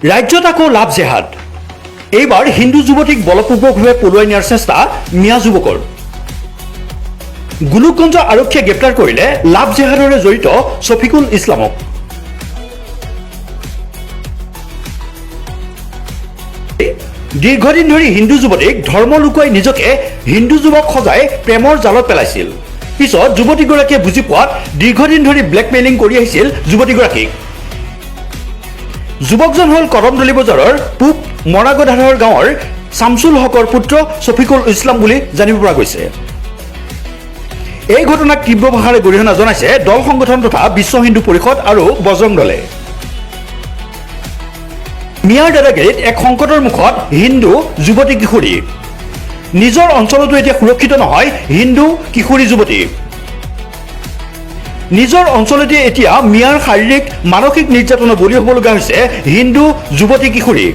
ৰাজ্যত আকৌ লাভ জেহাদ এইবাৰ হিন্দু যুৱতীক বলপূৰ্বকভাৱে পলুৱাই নিয়াৰ চেষ্টা মিয়া যুৱকৰ গোলোকগঞ্জ আৰক্ষীয়ে গ্ৰেপ্তাৰ কৰিলে লাভ জেহাদৰে জড়িত শফিকুল ইছলামক দীৰ্ঘদিন ধৰি হিন্দু যুৱতীক ধৰ্ম লুকুৱাই নিজকে হিন্দু যুৱক সজাই প্ৰেমৰ জালত পেলাইছিল পিছত যুৱতীগৰাকীয়ে বুজি পোৱাত দীৰ্ঘদিন ধৰি ব্লেকমেইলিং কৰি আহিছিল যুৱতীগৰাকীক যুৱকজন হ'ল কদমতলী বজাৰৰ পূব মৰাগধাধৰ গাঁৱৰ শামছুল হকৰ পুত্ৰ শফিকুল ইছলাম বুলি জানিব পৰা গৈছে এই ঘটনাক তীব্ৰ ভাষাৰে গৰিহণা জনাইছে দল সংগঠন তথা বিশ্ব হিন্দু পৰিষদ আৰু বজৰং দলে মিয়াৰ দাদাগিৰিত এক সংকটৰ মুখত হিন্দু যুৱতী কিশোৰী নিজৰ অঞ্চলতো এতিয়া সুৰক্ষিত নহয় হিন্দু কিশোৰী যুৱতী নিজৰ অঞ্চলতে এতিয়া মিয়াৰ শাৰীৰিক মানসিক নিৰ্যাতনৰ বলি হ'বলগীয়া হৈছে হিন্দু যুৱতী কিশোৰী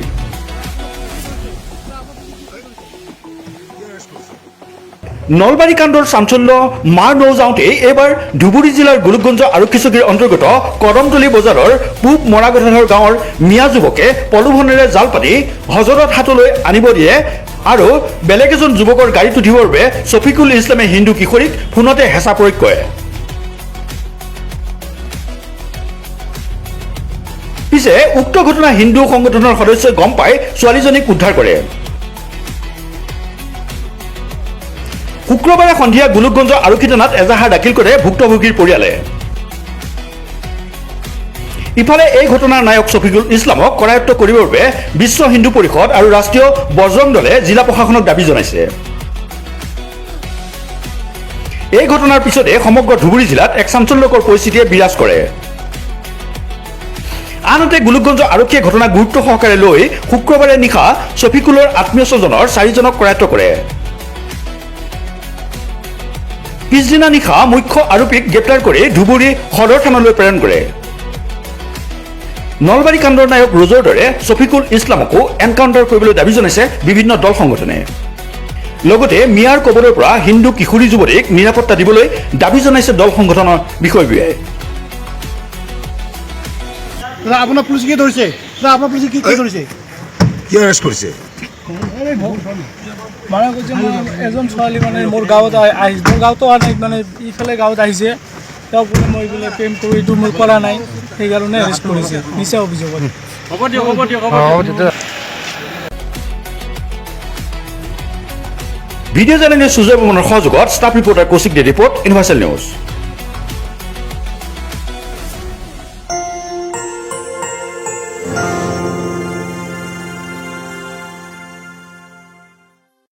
নলবাৰী কাণ্ডৰ চাঞ্চল্য মাৰ নৌযাওঁতে এইবাৰ ধুবুৰী জিলাৰ গোলোকগঞ্জ আৰক্ষী চকীৰ অন্তৰ্গত কদমতলী বজাৰৰ পূব মৰাগধাধৰ গাঁৱৰ মিয়া যুৱকে প্ৰলোভনেৰে জাল পাতি হজৰত হাতলৈ আনিব দিয়ে আৰু বেলেগ এজন যুৱকৰ গাড়ীত উঠিবৰ বাবে শফিকুল ইছলামে হিন্দু কিশোৰীক ফোনতে হেঁচা প্ৰয়োগ কৰে পিছে উক্ত ঘটনা হিন্দু সংগঠনৰ সদস্যই গম পাই ছোৱালীজনীক উদ্ধাৰ কৰে শুক্ৰবাৰে সন্ধিয়া গোলোকগঞ্জ আৰক্ষী থানাত এজাহাৰ দাখিল কৰে ভুক্তভোগীৰ পৰিয়ালে ইফালে এই ঘটনাৰ নায়ক শফিকুল ইছলামক কৰায়ত্ব কৰিবৰ বাবে বিশ্ব হিন্দু পৰিষদ আৰু ৰাষ্ট্ৰীয় বজৰং দলে জিলা প্ৰশাসনক দাবী জনাইছে এই ঘটনাৰ পিছতে সমগ্ৰ ধুবুৰী জিলাত এক চাঞ্চল্যকৰ পৰিস্থিতিয়ে বিৰাজ কৰে আনহাতে গোলোকগঞ্জ আৰক্ষীয়ে ঘটনা গুৰুত্ব সহকাৰে লৈ শুক্ৰবাৰে নিশা শফিকুলৰ আত্মীয় স্বজনৰ 4জনক কৰায়ত্ব কৰে পিছদিনা নিশা মুখ্য আৰোপীক গ্ৰেপ্তাৰ কৰি ধুবুৰী সদৰ থানালৈ প্ৰেৰণ কৰে নলবাৰী কাণ্ডৰ নায়ক ৰোজৰ দৰে শফিকুল ইছলামকো এনকাউণ্টাৰ কৰিবলৈ দাবী জনাইছে বিভিন্ন দল সংগঠনে লগতে মিয়াৰ কবলৰ পৰা হিন্দু কিশোৰী যুৱতীক নিৰাপত্তা দিবলৈ দাবী জনাইছে দল সংগঠনৰ বিষয়বোৰে আপোনাৰ পুলিচে কি ধৰিছে আপোনাৰ পুলিচে কি ধৰিছে কি এৰেষ্ট কৰিছে মানে কৈছে মই এজন ছোৱালী মানে মোৰ গাঁৱত আহিছে মোৰ গাঁৱতো অহা নাই মানে ইফালে গাঁৱত আহিছে তেওঁ বোলে মই বোলে প্ৰেম কৰোঁ এইটো মই কৰা নাই সেইকাৰণে এৰেষ্ট কৰিছে মিছা অভিযোগত হ'ব দিয়ক ভিডিঅ' জাৰ্নেলিষ্ট সুজয় বৰ্মনৰ সহযোগত ষ্টাফ ৰিপৰ্টাৰ কৌশিক দে ৰিপৰ্ট ইউনিভাৰ্চেল নিউজ